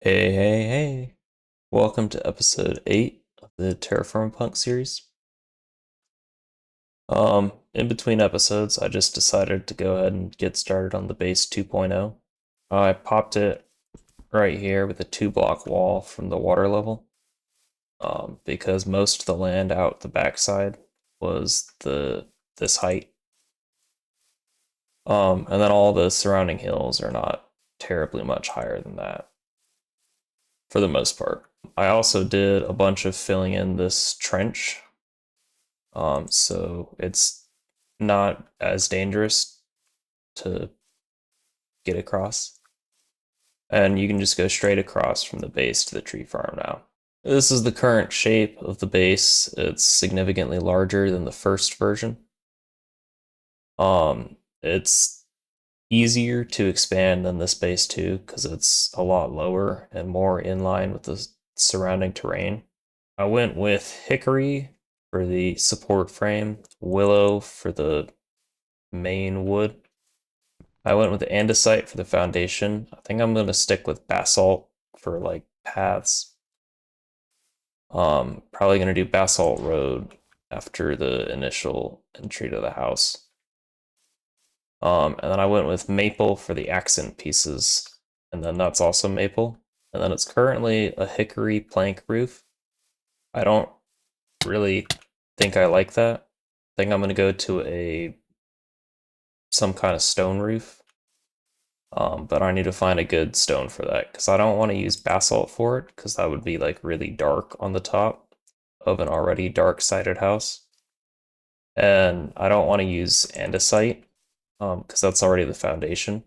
Hey. Welcome to episode 8 of the TerraFirmaPunk series. In between episodes, I just decided to go ahead and get started on the base 2.0. I popped it right here with a 2 block wall from the water level, because most of the land out the backside was this height. And then all the surrounding hills are not terribly much higher than that, for the most part. I also did a bunch of filling in this trench, so it's not as dangerous to get across. And you can just go straight across from the base to the tree farm now. This is the current shape of the base. It's significantly larger than the first version. It's easier to expand than this base too, because it's a lot lower and more in line with the surrounding terrain. I went with hickory for the support frame, willow for the main wood. I went with andesite for the foundation. I think I'm gonna stick with basalt for like paths. Probably gonna do basalt road after the initial entry to the house. And then I went with maple for the accent pieces, and then that's also maple. And then it's currently a hickory plank roof. I don't really think I like that. I think I'm gonna go to some kind of stone roof. But I need to find a good stone for that because I don't want to use basalt for it because that would be like really dark on the top of an already dark sided house. And I don't want to use andesite because that's already the foundation.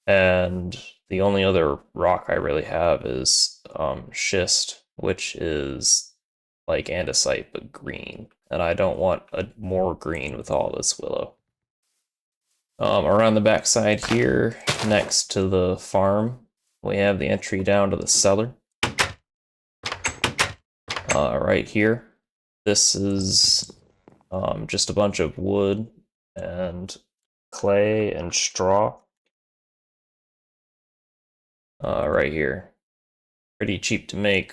And the only other rock I really have is schist, which is like andesite but green. And I don't want a more green with all this willow. Around the backside here, next to the farm, we have the entry down to the cellar. Right here, this is just a bunch of wood and clay and straw. Right here, pretty cheap to make.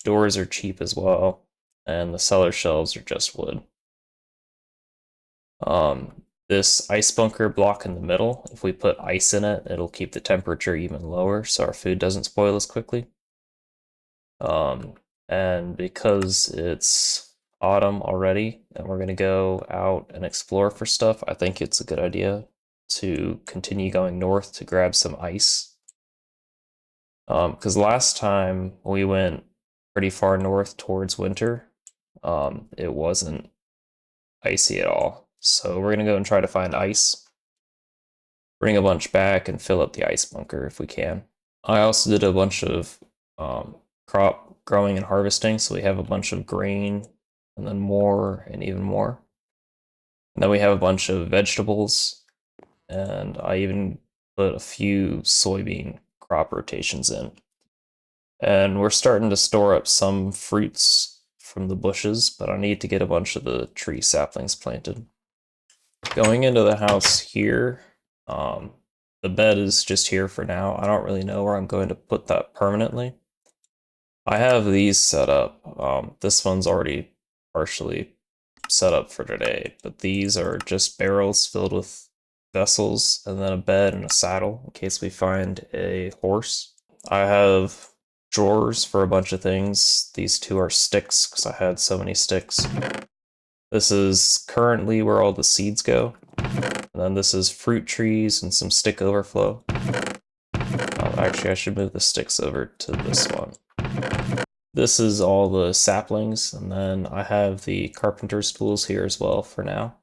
Doors are cheap as well, and the cellar shelves are just wood. This ice bunker block in the middle, if we put ice in it, it'll keep the temperature even lower so our food doesn't spoil as quickly. And because it's autumn already and we're gonna go out and explore for stuff, I think it's a good idea to continue going north to grab some ice. Because last time we went pretty far north towards winter, it wasn't icy at all. So we're gonna go and try to find ice, bring a bunch back, and fill up the ice bunker if we can. I also did a bunch of crop growing and harvesting, so we have a bunch of grain, and then more, and even more. And then we have a bunch of vegetables, and I even put a few soybean crop rotations in. And we're starting to store up some fruits from the bushes, but I need to get a bunch of the tree saplings planted. Going into the house here, the bed is just here for now. I don't really know where I'm going to put that permanently. I have these set up. This one's already partially set up for today, but these are just barrels filled with vessels and then a bed and a saddle in case we find a horse. I have drawers for a bunch of things. These two are sticks because I had so many sticks. This is currently where all the seeds go. And then this is fruit trees and some stick overflow. Actually, I should move the sticks over to this one. This is all the saplings, and then I have the carpenter's tools here as well for now.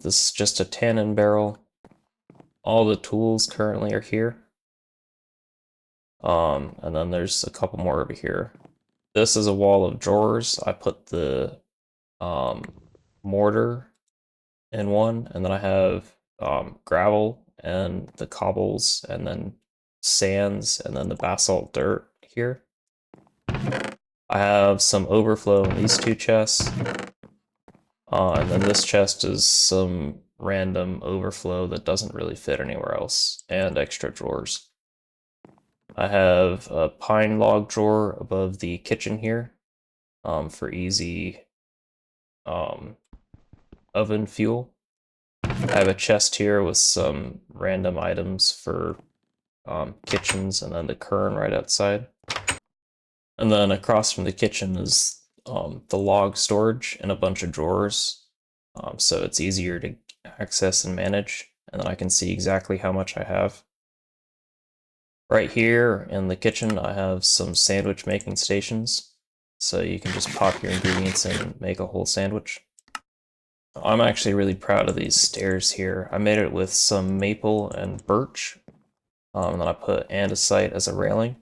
This is just a tannin barrel. All the tools currently are here. And then there's a couple more over here. This is a wall of drawers. I put the mortar in one, and then I have gravel and the cobbles, and then sands, and then the basalt dirt here. I have some overflow in these two chests. And then this chest is some random overflow that doesn't really fit anywhere else, and extra drawers. I have a pine log drawer above the kitchen here for easy oven fuel. I have a chest here with some random items for kitchens, and then the current right outside. And then across from the kitchen is the log storage and a bunch of drawers, so it's easier to access and manage, and then I can see exactly how much I have. Right here in the kitchen, I have some sandwich making stations, so you can just pop your ingredients in and make a whole sandwich. I'm actually really proud of these stairs here. I made it with some maple and birch, and then I put andesite as a railing.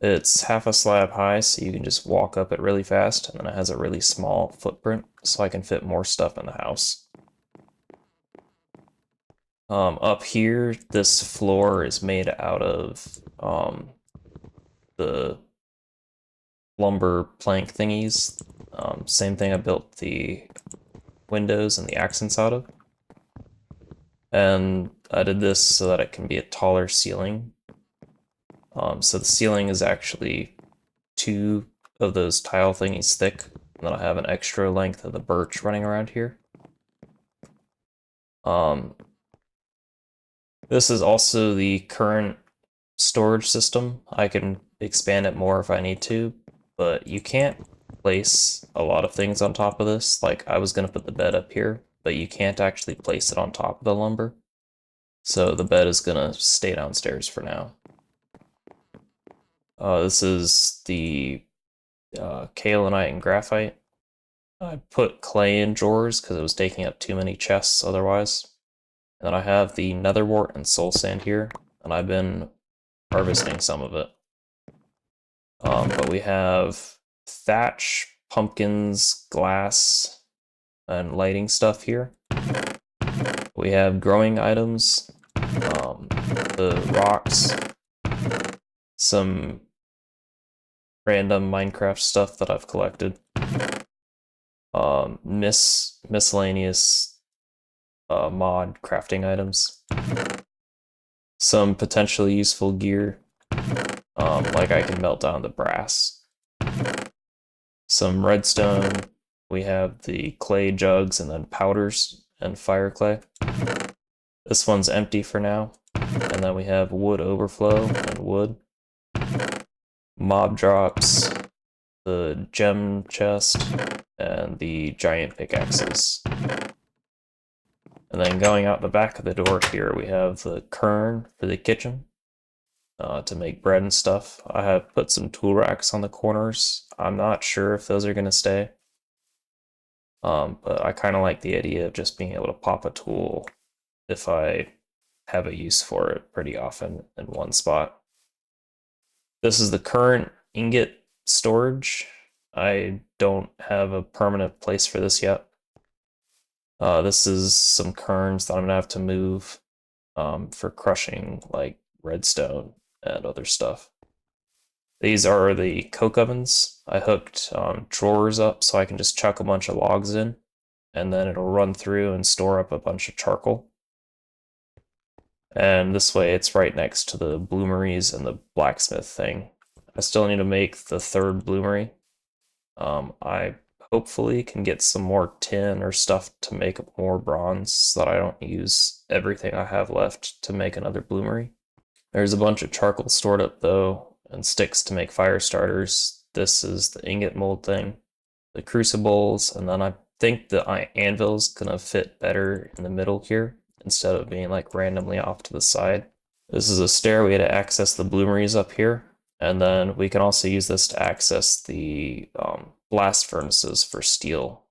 It's half a slab high, so you can just walk up it really fast, and then it has a really small footprint, so I can fit more stuff in the house. Up here, this floor is made out of the lumber plank thingies. Same thing I built the windows and the accents out of. And I did this so that it can be a taller ceiling. So the ceiling is actually 2 of those tile thingies thick, and then I have an extra length of the birch running around here. This is also the current storage system. I can expand it more if I need to, but you can't place a lot of things on top of this. Like, I was gonna put the bed up here, but you can't actually place it on top of the lumber. So the bed is gonna stay downstairs for now. This is the kaolinite and graphite. I put clay in drawers because it was taking up too many chests otherwise. And then I have the netherwort and soul sand here, and I've been harvesting some of it. But we have thatch, pumpkins, glass, and lighting stuff here. We have growing items, the rocks, some random Minecraft stuff that I've collected, miscellaneous mod crafting items, some potentially useful gear, like I can melt down the brass, some redstone. We have the clay jugs and then powders and fire clay. This one's empty for now. And then we have wood overflow and wood, mob drops, the gem chest, and the giant pickaxes. And then going out the back of the door here, we have the quern for the kitchen to make bread and stuff. I have put some tool racks on the corners. I'm not sure if those are going to stay. But I kind of like the idea of just being able to pop a tool if I have a use for it pretty often in one spot. This is the current ingot storage. I don't have a permanent place for this yet. This is some querns that I'm gonna have to move for crushing like redstone and other stuff. These are the coke ovens. I hooked drawers up so I can just chuck a bunch of logs in, and then it'll run through and store up a bunch of charcoal. And this way it's right next to the bloomeries and the blacksmith thing. I still need to make the 3rd bloomery. I hopefully can get some more tin or stuff to make more bronze so that I don't use everything I have left to make another bloomery. There's a bunch of charcoal stored up though, and sticks to make fire starters. This is the ingot mold thing, the crucibles, and then I think the anvil's gonna fit better in the middle here instead of being like randomly off to the side. This is a stairway to access the bloomeries up here, and then we can also use this to access the blast furnaces for steel.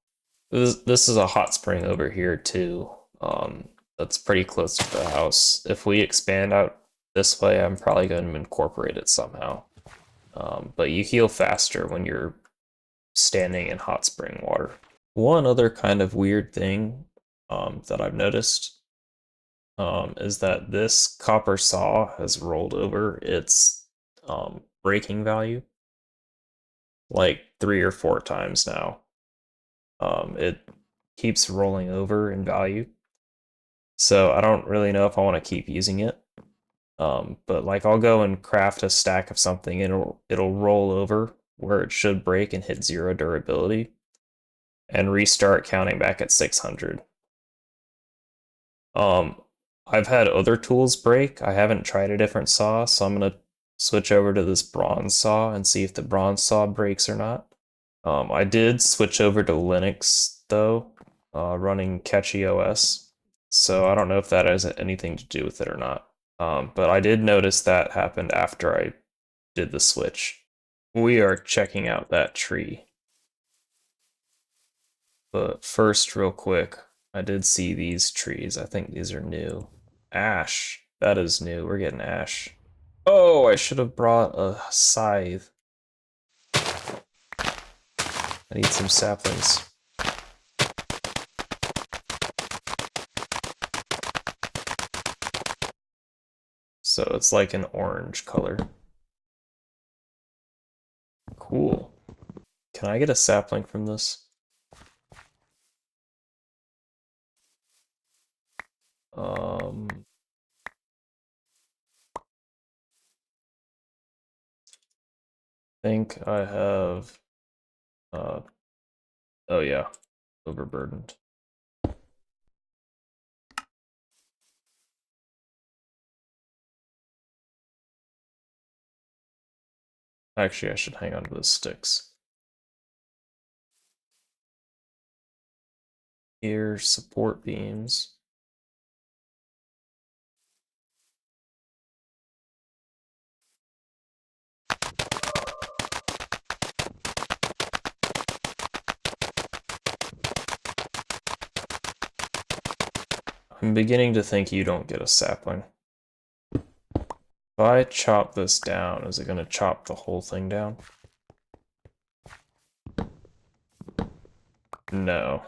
This is a hot spring over here too. That's pretty close to the house. If we expand out this way, I'm probably going to incorporate it somehow. But you heal faster when you're standing in hot spring water. One other kind of weird thing that I've noticed is that this copper saw has rolled over its breaking value like 3 or 4 times now. It keeps rolling over in value. So I don't really know if I want to keep using it. But like I'll go and craft a stack of something and it'll roll over where it should break and hit 0 durability and restart counting back at 600. Um, I've had other tools break. I haven't tried a different saw, so I'm gonna switch over to this bronze saw and see if the bronze saw breaks or not. I did switch over to Linux though, running Catchy OS, so I don't know if that has anything to do with it or not. But I did notice that happened after I did the switch. We are checking out that tree. But first, real quick, I did see these trees. I think these are new. Ash. That is new. We're getting ash. Oh, I should have brought a scythe. I need some saplings. So it's like an orange color. Cool. Can I get a sapling from this? Um, think I have, oh yeah, overburdened. Actually, I should hang on to those sticks. Here, support beams. I'm beginning to think you don't get a sapling. If I chop this down, is it going to chop the whole thing down? No.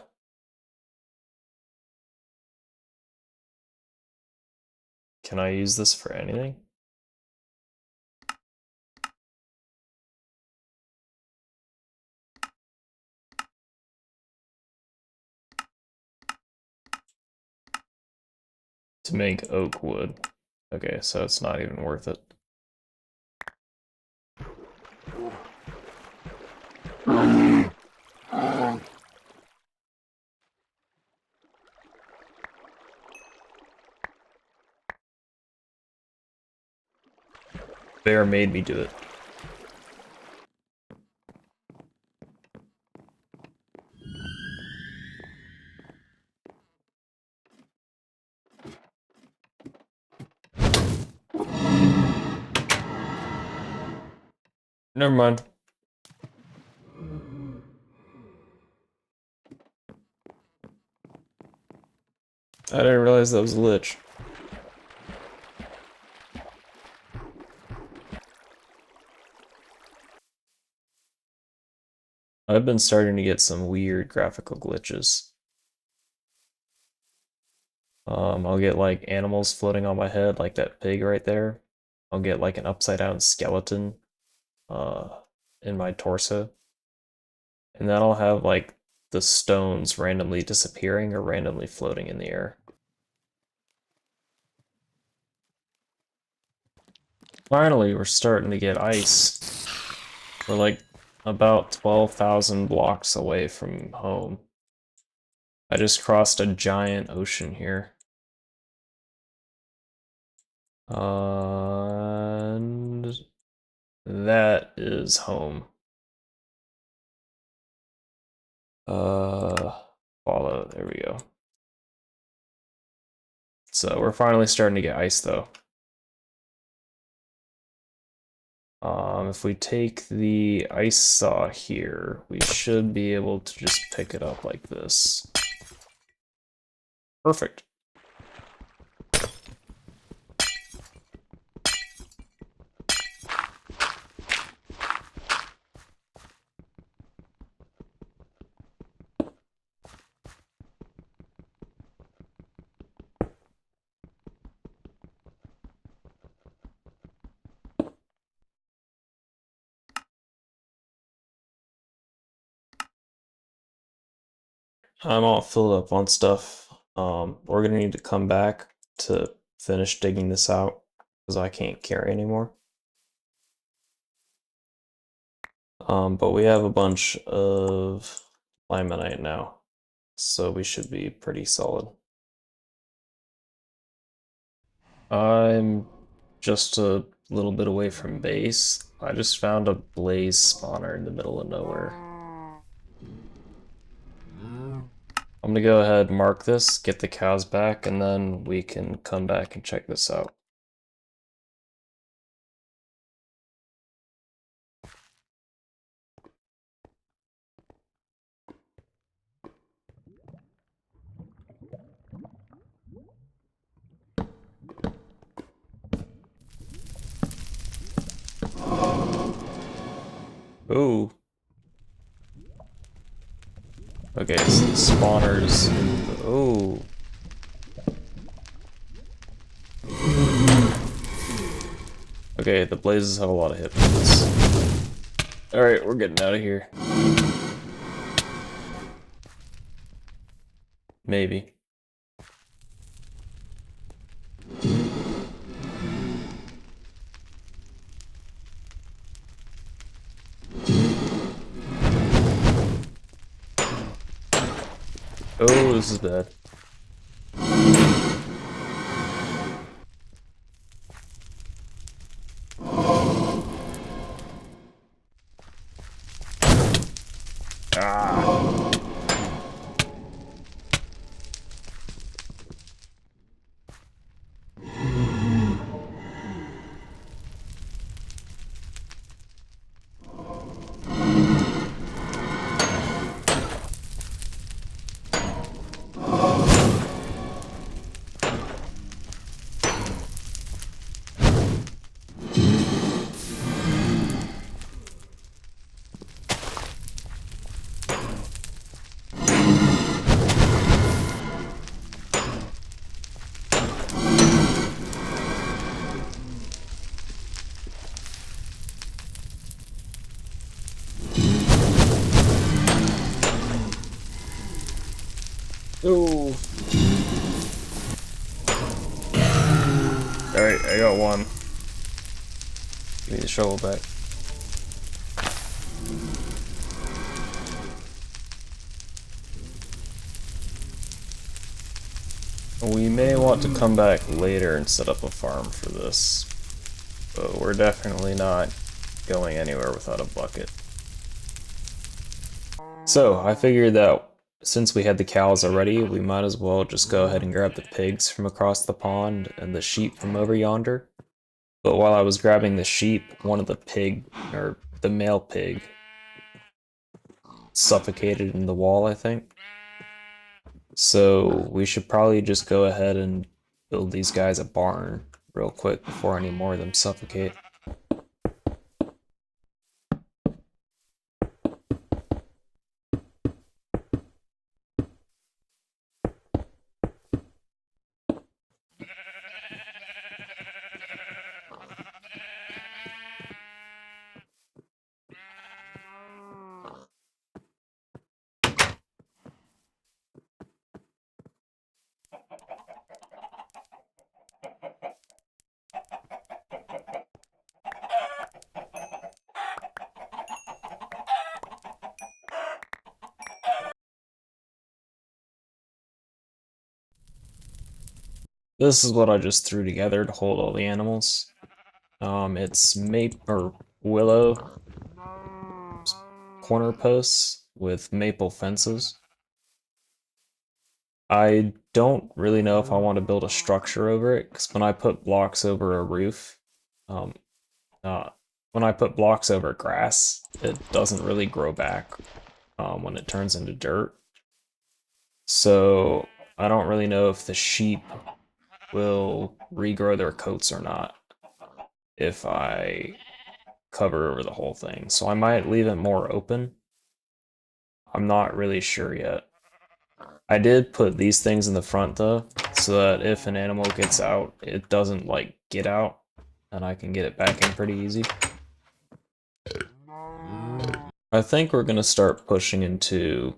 Can I use this for anything? To make oak wood. Okay, so it's not even worth it. Bear made me do it. Never mind. I didn't realize that was a lich. I've been starting to get some weird graphical glitches. I'll get like animals floating on my head, like that pig right there. I'll get like an upside down skeleton uh, in my torso. And then I'll have like the stones randomly disappearing or randomly floating in the air. Finally, we're starting to get ice. We're like about 12,000 blocks away from home. I just crossed a giant ocean here. And that is home. Follow, there we go. So we're finally starting to get ice though. If we take the ice saw here, we should be able to just pick it up like this. Perfect. I'm all filled up on stuff. We're gonna need to come back to finish digging this out. because I can't carry anymore. But we have a bunch of limonite now, so we should be pretty solid. I'm just a little bit away from base. I just found a blaze spawner in the middle of nowhere. I'm gonna go ahead, mark this, get the cows back, and then we can come back and check this out. Ooh. Okay, so the spawners. Ooh. Okay, the blazes have a lot of hit points. Alright, we're getting out of here. Maybe. Oh, this is bad. Ah. Ooh. Alright, I got one. Give me the shovel back. We may want to come back later and set up a farm for this, but we're definitely not going anywhere without a bucket. So, I figured that since we had the cows already, we might as well just go ahead and grab the pigs from across the pond and the sheep from over yonder. But while I was grabbing the sheep, one of the male pig, suffocated in the wall, I think. So we should probably just go ahead and build these guys a barn real quick before any more of them suffocate. This is what I just threw together to hold all the animals. It's willow corner posts with maple fences. I don't really know if I want to build a structure over it, because when I put blocks over a roof, um, when I put blocks over grass, it doesn't really grow back when it turns into dirt. So I don't really know if the sheep will regrow their coats or not if I cover over the whole thing. So I might leave it more open. I'm not really sure yet. I did put these things in the front though, so that if an animal gets out, it doesn't like get out, and I can get it back in pretty easy. I think we're gonna start pushing into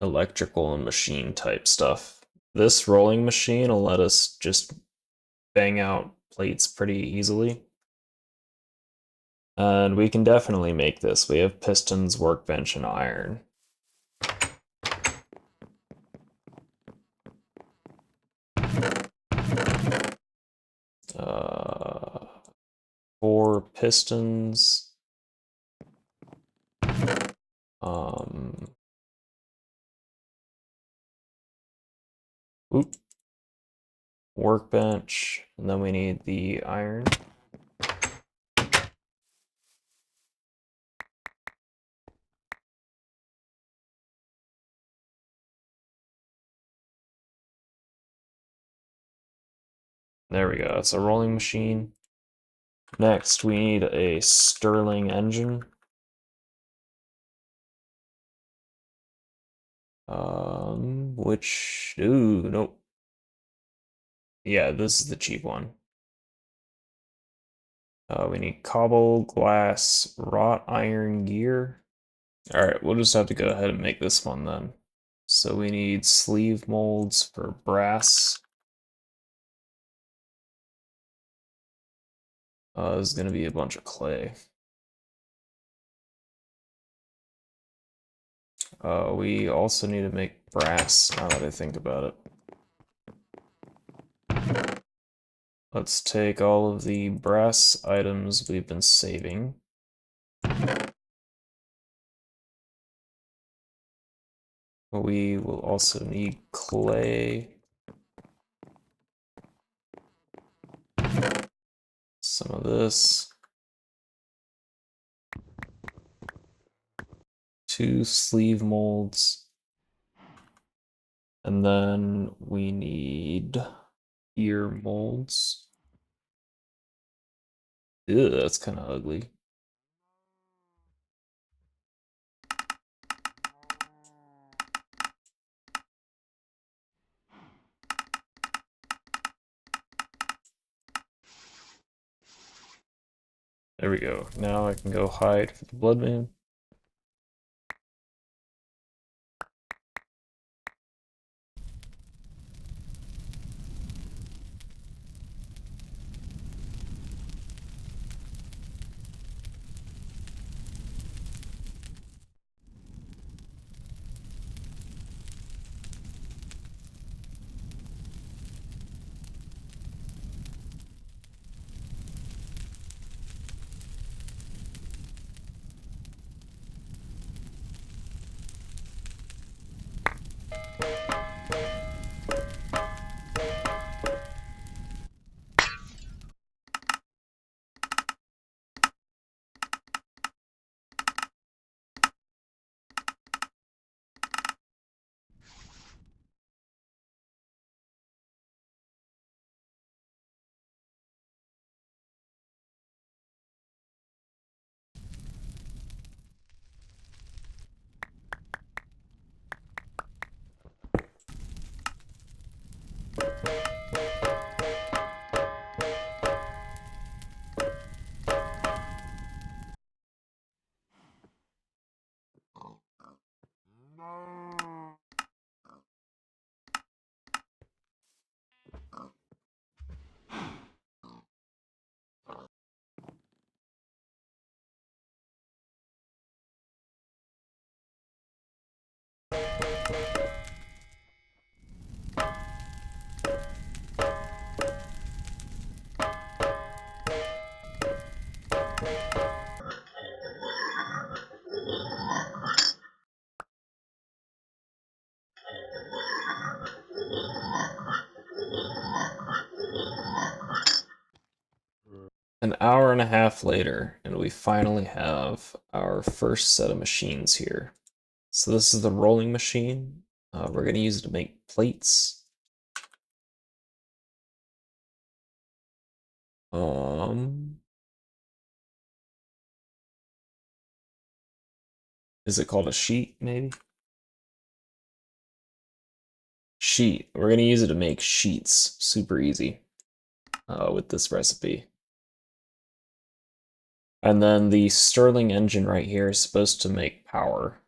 electrical and machine type stuff. This rolling machine will let us just bang out plates pretty easily. And we can definitely make this. We have pistons, workbench, and iron. Uh, 4 pistons. Oop. Workbench, and then we need the iron. There we go, it's a rolling machine. Next, we need a Stirling engine. Ooh, nope. Yeah, this is the cheap one. We need cobble, glass, wrought iron gear. All right, we'll just have to go ahead and make this one then. So we need sleeve molds for brass. There's gonna be a bunch of clay. We also need to make brass, now that I think about it. Let's take all of the brass items we've been saving. We will also need clay. Some of this. 2 sleeve molds. And then we need ear molds. Ew, that's kind of ugly. There we go. Now I can go hide for the blood moon. An hour and a half later, and we finally have our first set of machines here. So this is the rolling machine. We're going to use it to make plates. Is it called a sheet, maybe? Sheet. We're going to use it to make sheets. Super easy with this recipe. And then the Stirling engine right here is supposed to make power.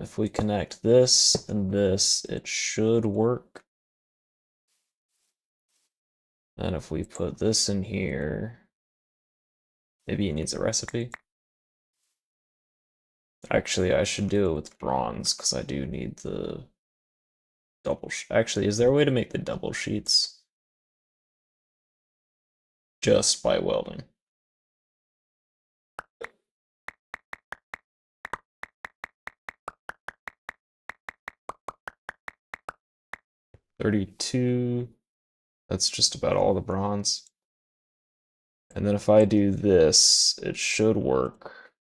If we connect this and this, it should work. Then if we put this in here, maybe it needs a recipe. Actually, I should do it with bronze because I do need the double. Actually, is there a way to make the double sheets just by welding? $32. That's just about all the bronze. And then if I do this, it should work.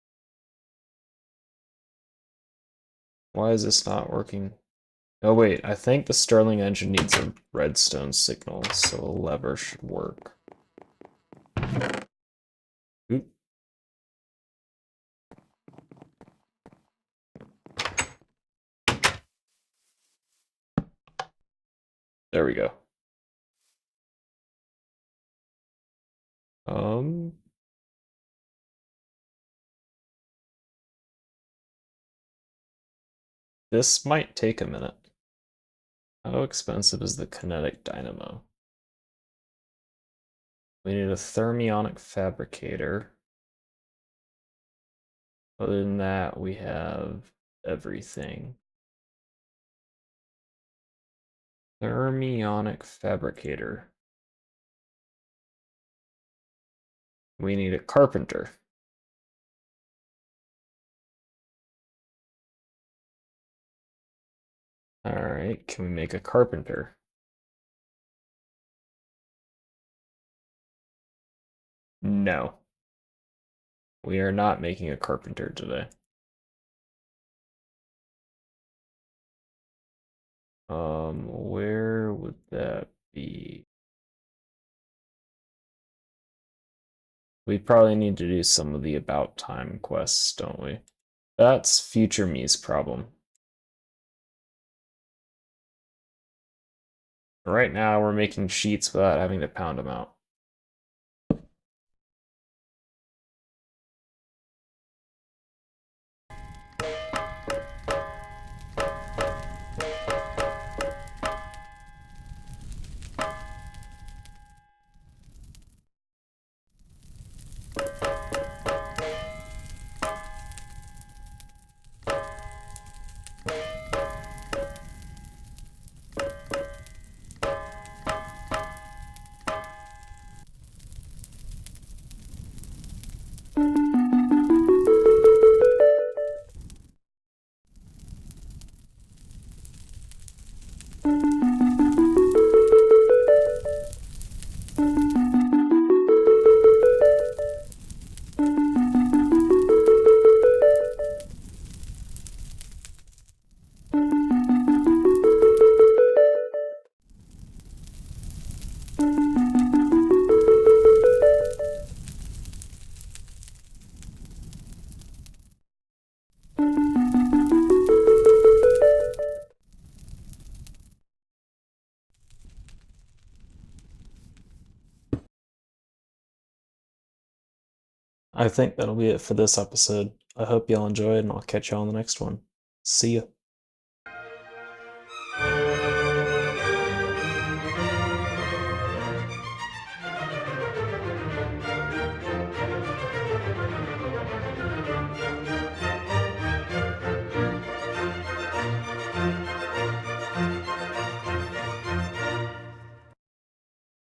Why is this not working? Oh wait, I think the Stirling engine needs a redstone signal, so a lever should work. Oop. There we go. This might take a minute. How expensive is the kinetic dynamo? We need a thermionic fabricator. Other than that, we have everything. Thermionic fabricator. We need a carpenter. All right, can we make a carpenter? No. We are not making a carpenter today. Where would that be? We probably need to do some of the about time quests, don't we? That's future me's problem. Right now, we're making sheets without having to pound them out. I think that'll be it for this episode. I hope y'all enjoyed, and I'll catch y'all on the next one. See ya.